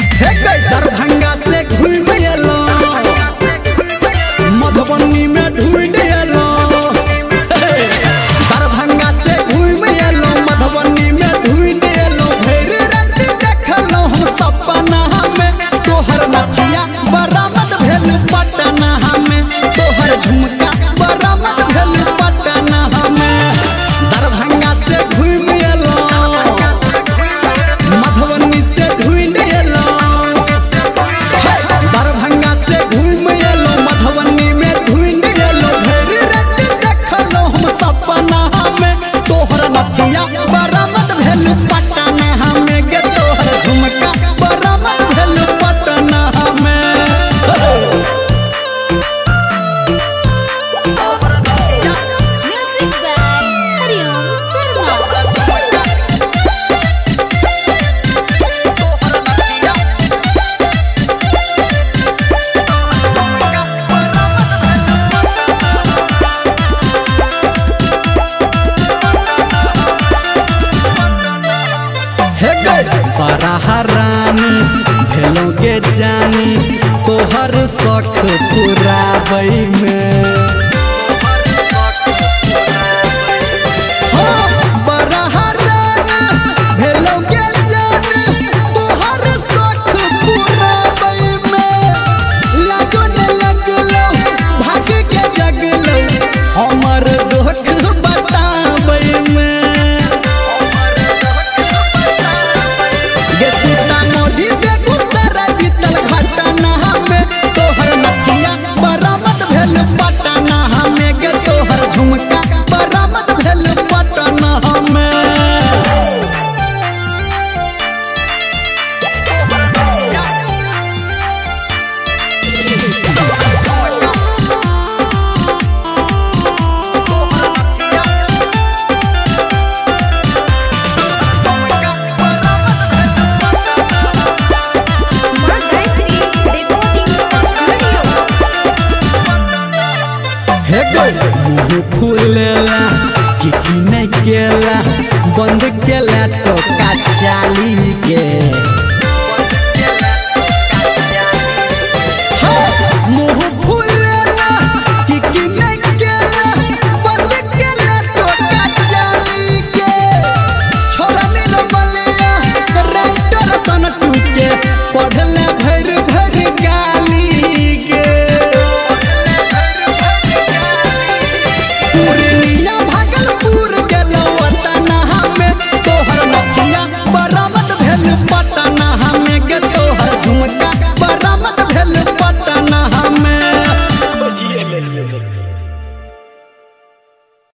दरभंगा से घूम एलो मधुबनी में ढूंढ एलो दरभंगा से घूम एलो मधुबनी में ढूंढ एलो भैर रात देखलो हम सपना में तोहर नथिया बरामद भेल पटना में तोहर झुमका बरामद भेल पटना में दरभंगा से घूम एलो मधुबनी से ढूंढ एलो दरभंगा से घूम एलो मधुबनी में ढूंढ एलो भैर रात देखलो हम सपना में तोहर नथिया बरामद भेल पटना में गे तोहर झुमका बरामद भेल पटना में म्यूजिक बाय हरिओम शर्मा। हे गे बड़ा हरानी भेलोगे जानी तोहर शौक पुराबै में बड़ा हरानी भेलोगे जानी तोहर शौक पुराबै में लगो न लगलो भाग के जगलो हमर दुख बताबै में सीतामढ़ी बेगूसराय बीतल घटना में तोहर नथिया बरामद भेल पटना में गे तोहर झुमका बरामद भेल पटना में हे गे मुँह फूलेला कि नहीं केला बंद केला टोका चाली के